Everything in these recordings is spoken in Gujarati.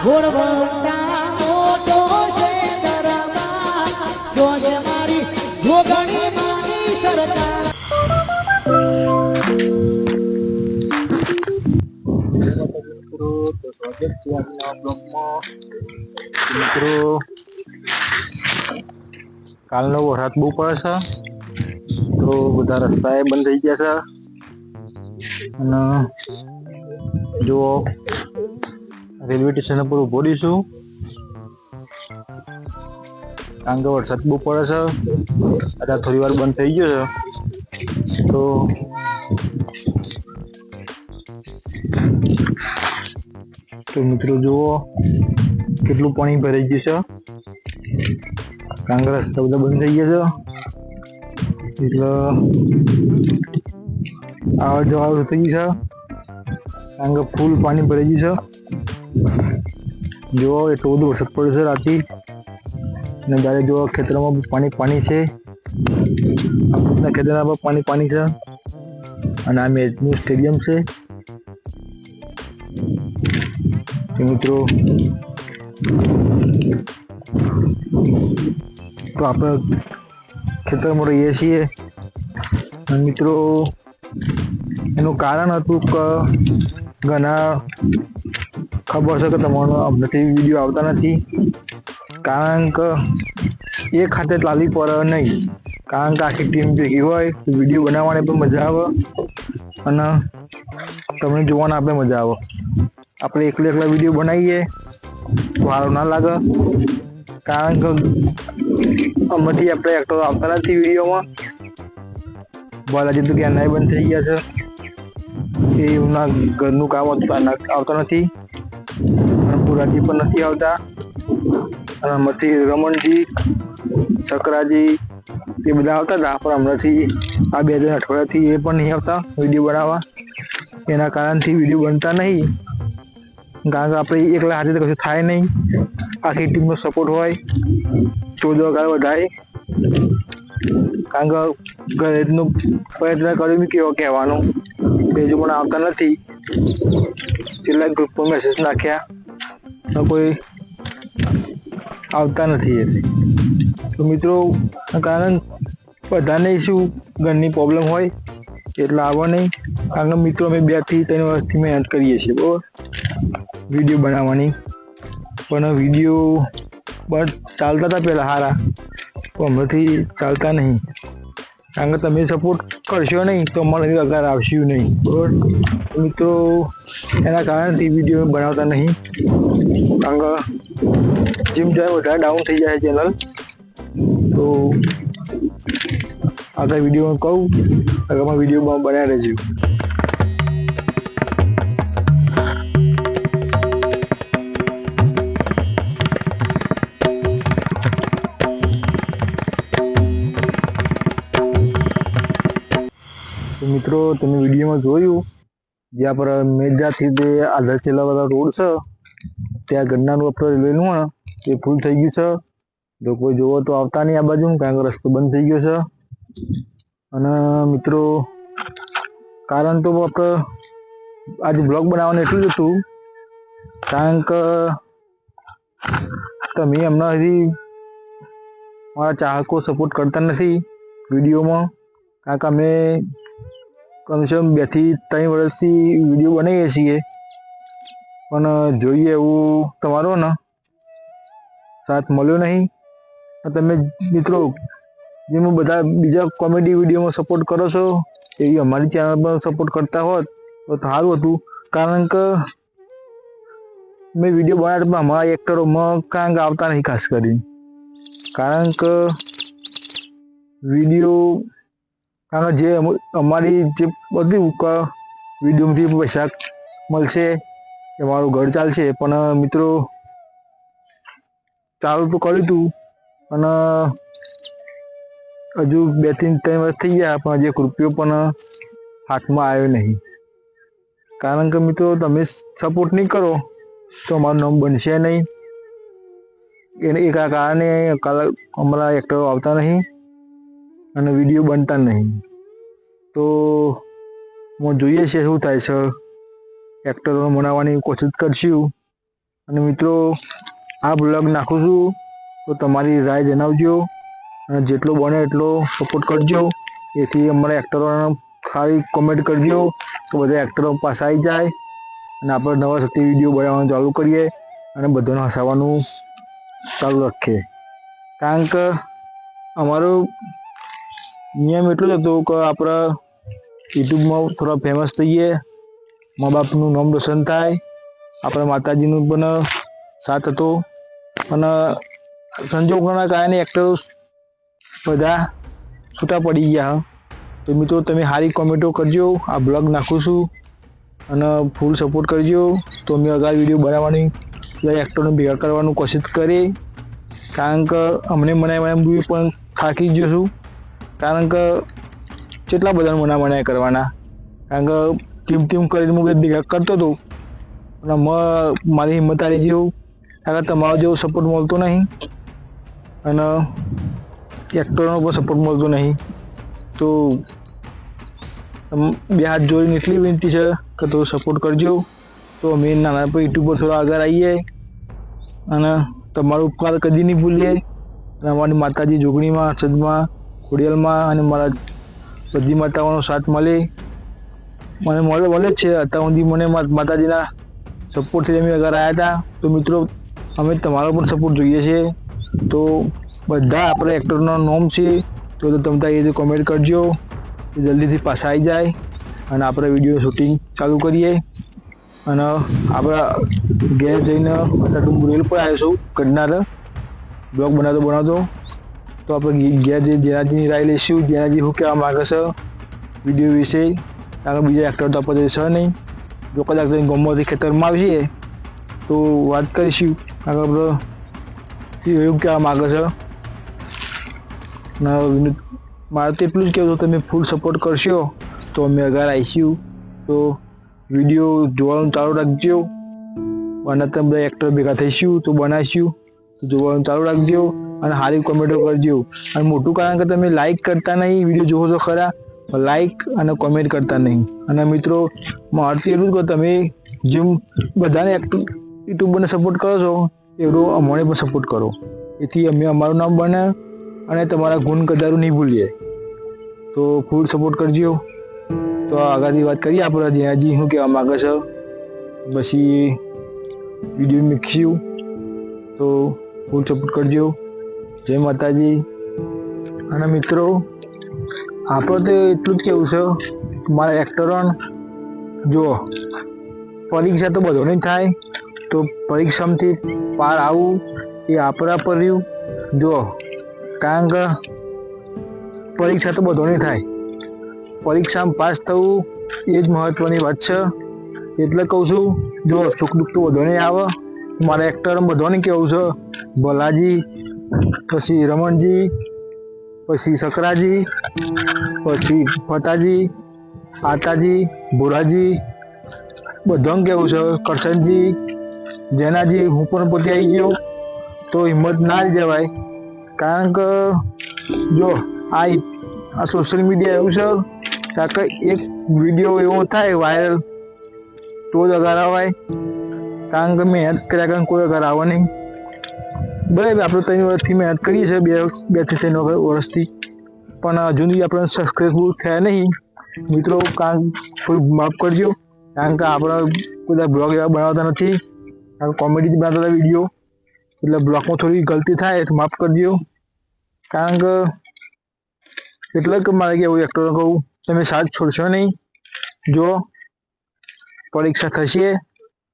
ઘોડવંટા મોટો છે દરબાર જોશ મારી જોગણી માની સરકાર મિત્રો કાલનો વરસાદ બહુ પડે છે તો બધા રસ્તા બંધ થઈ ગયા છે અને જો રેલવે સ્ટેશન પર ઉભો રહીશું કારણ કે વરસાદ બહુ પડે છે અત્યારે થોડી વાર બંધ થઈ ગયો છે તો મિત્રો જુઓ કેટલું પાણી ભરાઈ ગયું છે કારણ કે રસ્તા બધા બંધ થઈ ગયા છે એટલે આવવા જવા થઈ ગયું છે કારણ કે ફૂલ પાણી ભરાઈ ગયું છે જો એટલો બધો વરસાદ પડ્યો છે રાતે અને જ્યારે જો ખેતરોમાં પાણી છે આપણા ખેતરમાં પણ પાણી છે અને આ મેચનું સ્ટેડિયમ છે મિત્રો તો આપણે ખેતરમાં રહીએ છીએ મિત્રો એનું કારણ હતું કે ઘણા ખબર છે કે તમારો હમણાંથી વિડીયો આવતા નથી કારણ કે એ ખાતે લાવી પડે નહીં કારણ કે આખી ટીમ ભેગી હોય તો વિડીયો બનાવવાની પણ મજા આવે અને તમને જોવાના આપણે મજા આવે આપણે એકલા વિડીયો બનાવીએ તો સારું ના લાગે કારણ કે આમાંથી આપણે એક્ટર આવતા નથી વિડીયોમાં બાલાજી તો ક્યાં નહીં બંધ થઈ ગયા છે એમના ઘરનું કામ આવતા નથી અને પુરાજી પણ નથી આવતા અને આમાંથી રમણજી સકરાજી એ બધા આવતા હતા પણ હમણાંથી આ 2 અઠવાડિયાથી એ પણ નહીં આવતા વિડીયો બનાવવા એના કારણથી વિડીયો બનતા નહીં કારણ કે આપણે એકલા હાથે તો કશું થાય નહીં આખી ટીમનો સપોર્ટ હોય 14 વગર વધારે કારણ કે ઘરેનું પ્રયત્ન કર્યું કેવો કહેવાનું એ હજુ પણ આવતા નથી કેટલાક ગ્રુપમાં મેસેજ નાખ્યા કોઈ આવતા નથી તો મિત્રો કારણ બધાને શું ઘરની પ્રોબ્લેમ હોય એટલે આવો નહીં કારણ કે મિત્રો અમે 2 થી 3 વર્ષથી મહેનત કરીએ છીએ બરાબર વિડીયો બનાવવાની પણ વિડીયો બસ ચાલતા હતા પહેલાં સારા તો હમણાંથી ચાલતા નહીં કારણ કે તમે સપોર્ટ કરશો નહીં તો અમારે અગર આવશે નહીં બરાબર મિત્રો એના કારણથી વિડીયો બનાવતા નહીં કારણ કે જેમ જાય વધારે ડાઉન થઈ જાય ચેનલ તો આગળ વિડીયોમાં કહું આગળમાં વિડીયોમાં બનાવી રહેજો તો મિત્રો તમે વિડીયોમાં જોયું જ્યાં પર મેજાથી જે આધાર છેલ્લા રોડ છે ત્યાં ગન્નાનું આપણે રેલવેનું એ ફૂલ થઈ ગયું છે લોકો જોવો તો આવતા નહીં આ બાજુ કારણ કે રસ્તો બંધ થઈ ગયો છે અને મિત્રો કારણ તો આપણે આજે બ્લોગ બનાવવાનું એટલું જ હતું કારણ કે તમે હમણાં હજી મારા ચાહકો સપોર્ટ કરતા નથી વિડીયોમાં કારણ કે અમે કમસે કમ 2 થી 3 વર્ષથી વિડીયો બનાવીએ છીએ પણ જોઈએ એવું તમારો ને સાથ મળ્યો નહીં તમે મિત્રો જેમ બધા બીજા કોમેડી વિડીયોમાં સપોર્ટ કરો છો એવી અમારી ચેનલ પર સપોર્ટ કરતા હોત તો સારું હતું કારણ કે મેં વિડીયો બનાવ્યા અમારા એક્ટરોમાં કારણ કે આવતા નહીં ખાસ કરીને કારણ કે વિડીયો કારણ કે જે અમારી જે બધું વિડીયોમાંથી પૈસા મળશે એ મારું ઘર ચાલશે પણ મિત્રો ચાલુ તો કર્યું હતું અને હજુ 2 થી 3 વર્ષ થઈ ગયા પણ હજી 1 રૂપિયો પણ હાથમાં આવ્યો નહીં કારણ કે મિત્રો તમે સપોર્ટ નહીં કરો તો અમારું નામ બનશે નહીં એ કારણે અમારા એક્ટરો આવતા નહીં અને વિડીયો બનતા નહીં તો હું જોઈએ છે શું થાય છે એક્ટરો બનાવવાની કોશિશ કરશું અને મિત્રો આ બ્લોગ નાખું છું તો તમારી રાય જણાવજો અને જેટલો બને એટલો સપોર્ટ કરજો. એથી અમારા એક્ટરોને ખાલી કોમેન્ટ કરજો તો બધા એક્ટરો પાસે આવી જાય અને આપણે નવા સતી વિડીયો બનાવવાનું ચાલુ કરીએ અને બધાને હસાવવાનું ચાલુ રાખીએ. કારણ કે અમારો નિયમ એટલો જ હતો કે આપણે યુટ્યુબમાં થોડા ફેમસ થઈએ, મા બાપનું નામ રોશન થાય, આપણા માતાજીનું પણ સાથ હતો અને સંજોગોના કારણે એક્ટરો બધા છૂટા પડી ગયા. તો મિત્રો તમે સારી કોમેન્ટો કરજો. આ બ્લોગ નાખું છું અને ફૂલ સપોર્ટ કરજો. તો અમે આગળ વિડીયો બનાવવાની એક્ટરને ભેગા કરવાનું કોશિશ કરી. કારણ કે અમને બનાવી પણ થાકી જ છું. કારણ કે કેટલા બધા મનાય કરવાના. કારણ કે ટીમ કરીને હું ભેગા કરતો હતો અને મારી હિંમત હારી જેવું. કારણ કે તમારો જેવો સપોર્ટ મળતો નહીં અને એક્ટરનો પણ સપોર્ટ મળતો નહીં. તો બે હાથ જોડીને એટલી વિનંતી છે કે થોડો સપોર્ટ કરજો. તો અમે નાના પર યુટ્યુબ પર થોડા આગળ આવીએ અને તમારો ઉપકાર કદી નહીં ભૂલીએ. અને અમારી માતાજી જોગણીમાં, સદમાં, ખોડિયાલમાં અને મારા બધી માતાઓનો સાથ મળે જ છે. અત્યાર સુધી મને માતાજીના સપોર્ટથી અમે આગળ આવ્યા હતા. તો મિત્રો અમે તમારો પણ સપોર્ટ જોઈએ છે. તો બધા આપણે એક્ટરનો નામ છે તો તમે એ રીતે કોમેન્ટ કરજો. જલ્દીથી પાછા આવી જાય અને આપણે વિડીયો શૂટિંગ ચાલુ કરીએ. અને આપણે ઘેર જઈને હું રેલ પર આવ્યો છું ગઢનાર બ્લોગ બનાવતો. તો આપણે ઘેર જઈ જેનાજીની રાય લઈશું. જેનાજી શું કહેવા માગે છે વિડીયો વિશે. કારણ કે બીજા એક્ટર તો આપણે છે નહીં. જો કદાચ ગામમાંથી ખેતરમાં આવીએ તો વાત કરીશું. કારણ કે આપણે એવું કહેવા માગે છે. મારે તો એટલું જ કહેવું તમે ફૂલ સપોર્ટ કરશો તો અમે આગળ આવીશું. તો વિડીયો જોવાનું ચાલુ રાખજો અને તમે બધા એક્ટર ભેગા થઈશું તો બનાવીશું. તો જોવાનું ચાલુ રાખજો અને સારી કોમેન્ટો કરજો. અને મોટું કારણ કે તમે લાઈક કરતા નહીં, વિડીયો જોવો છો ખરા, લાઈક અને કોમેન્ટ કરતા નહીં. અને મિત્રો મારથી એટલું જ કહો તમે જેમ બધાને યુટ્યુબરને સપોર્ટ કરો છો એવડો અમને પણ સપોર્ટ કરો. એથી અમે અમારું નામ બને અને તમારા ગુણ કદારું નહીં ભૂલીએ. તો ફૂલ સપોર્ટ કરજો. તો આગળની વાત કરીએ આપણે જેનાજી શું કહેવા માગે છે પછી વિડીયો મૂકીશું. તો ફૂલ સપોર્ટ કરજો. જય માતાજી. અને મિત્રો આપણે તો એટલું જ કહેવું છે મારા એક્ટરો જો પરીક્ષા તો બધો નહીં થાય તો પરીક્ષામાંથી પાર આવવું એ આપણા પર રહ્યું. જો કારણ કે પરીક્ષા તો બધો નહીં થાય, પરીક્ષામાં પાસ થવું એ જ મહત્ત્વની વાત છે. એટલે કહું છું જો સુખ દુઃખ તો બધો નહીં આવે. મારા એક્ટર બધાને કહેવું છે ભલાજી, પછી રમણજી, પછી સકરાજી, પછી ફતાજી, આતાજી, ભોરાજી, બધાને કહેવું છે કરશનજી, જેનાજી. હું પણ પોતે આવી ગયો તો હિંમત ના જ જવાય. કારણ કે જો આ સોશિયલ મીડિયા એવું છે કારણ કે એક વિડીયો એવો થાય વાયરલ તો જ અગાર આવાય. કારણ કે મહેનત કર્યા કારણ કોઈ અગાર આવે નહીં. બરાબર આપણે 3 વર્ષથી મહેનત કરીએ છીએ, 2 થી 3 વર્ષથી, પણ હજુ સુધી આપણે સબસ્ક્રાઈબ થયા નહીં મિત્રો. કારણ થોડું માફ કરજો. કારણ કે આપણે કોઈ બ્લોગ એવા બનાવતા નથી, કારણ કોમેડી જ બનાવતા હતા વિડીયો. એટલે બ્લોગમાં થોડી ગલતી થાય તો માફ કરજો. કારણ કે એટલે કે મારે કેવું એક્ટરને કહું તમે સાથ છોડશો નહીં. જો પરીક્ષા થશે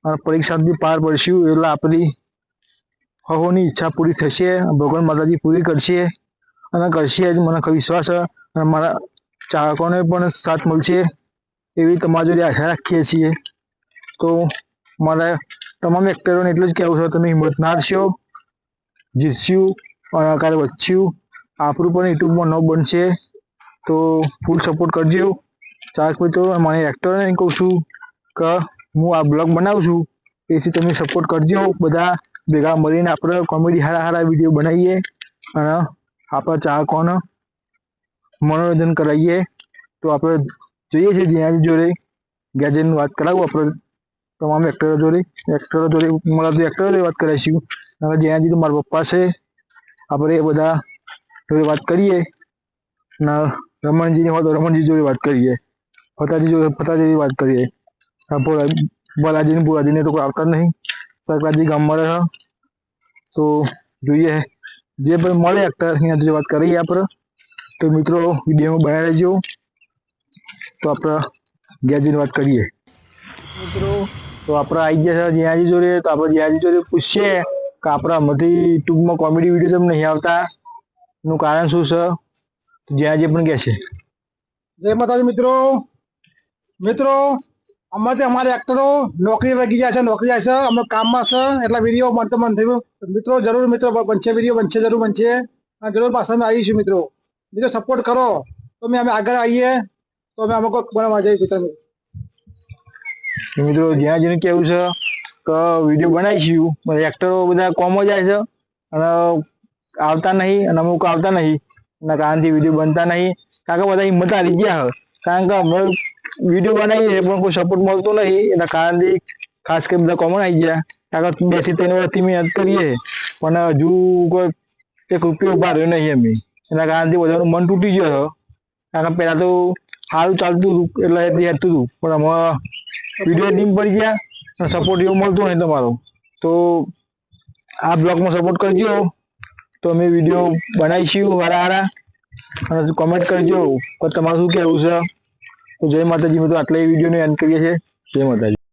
અને પરીક્ષાથી પાર પડશું એટલે આપણી હવોની ઈચ્છા પૂરી થશે. ભગવાન માતાજી પૂરી કરશે અને કરશે જ, મને વિશ્વાસ છે. અને મારા ચાહકોને પણ સાથ મળશે એવી તમારી જોડે આશા રાખીએ છીએ. તો મારા તમામ એક્ટરોને એટલું જ કહેવું છે તમે હિંમત ના હારશો, જીતશું અને આગળ વધશું. આપણું પણ યુટ્યુબમાં ન બનશે. તો ફૂલ સપોર્ટ કરજો. ચાહક મિત્રો મને એક્ટરને કહું છું કે હું આ બ્લોગ બનાવું છું એથી તમે સપોર્ટ કરજો. બધા ભેગા મળીને આપણે કોમેડી સારા વિડીયો બનાવીએ અને આપણા ચાહકોને મનોરંજન કરાવીએ. તો આપણે જોઈએ છીએ જેનાની જોડે ગેજેટની વાત કરાવું આપણે તમામ એક્ટરો જોડે મળે તો એક્ટરો જોડે વાત કરાવીશું. અને જ્યાંથી તો મારા પપ્પા છે આપણે એ બધા જોડે વાત કરીએ. ને રમણજીની હોય તો રમણજી જોડે વાત કરીએ. ફતાજી વાત કરીએ. ભોલાજીને તો કોઈ આવતા જ નહીં. સરકારજી ગામમાં રહે તો જોઈએ જે પણ મળે એક્ટર એના જોડે વાત કરીએ આપણે. તો મિત્રો વિડીયોમાં બનાવી રહેજો. તો આપણે જ્યાંજીની વાત કરીએ મિત્રો. તો આપણે આવી ગયા છે જ્યાંજી જોડે. તો આપણે જ્યાંજી જોડે પૂછીએ કે આપણા આમાંથી યુટ્યુબમાં કોમેડી વિડીયો કેમ નહીં આવતા, એનું કારણ શું છે. જ્યાંજી પણ કહે છે. જય માતાજી મિત્રો અમારે એક્ટરો નોકરી લાગી જાય છે, અમે કામમાં છે એટલે વિડીયો મળતો મન થયું. મિત્રો જરૂર બનશે, વિડીયો બનશે, જરૂર બનશે અને જરૂર પાછળ અમે આવીશું. મિત્રો સપોર્ટ કરો તો અમે આગળ આવીએ, તો અમે કોઈ બનાવવા જઈએ. મિત્રો જ્યાં કેવું છે કે વિડીયો બનાવીશું, એક્ટરો બધા કોમો જાય છે અને આવતા નહીં, અને અમુક આવતા નહીં એના કારણથી વિડીયો બનતા નહીં. કારણ કે બધા હિંમત હારી ગયા. કારણ કે અમે વિડીયો બનાવીએ પણ કોઈ સપોર્ટ મળતો નહીં, એના કારણથી ખાસ કરીને બધા કોમન આવી ગયા. કારણ કે 2 થી 3 વર્ષથી મહેનત કરીએ પણ હજુ કોઈ 1 રૂપિયો ઉભા રહ્યો નહીં અમે. એના કારણથી બધાનું મન તૂટી ગયો છે. કારણ કે પહેલાં તો સારું ચાલતું હતું એટલે હેતું હતું, પણ અમે વિડીયો ટીમ પડી ગયા અને સપોર્ટ એવો મળતો નહીં તમારો. તો આ બ્લોગમાં સપોર્ટ કરજો, તો અમે વિડીયો બનાવીશું સારા અને કોમેન્ટ કરજો કે તમારું શું કહેવું છે. તો જય માતાજી મિત્રો, આટલા વિડીયોને એન્ડ કરીએ છીએ. જય માતાજી.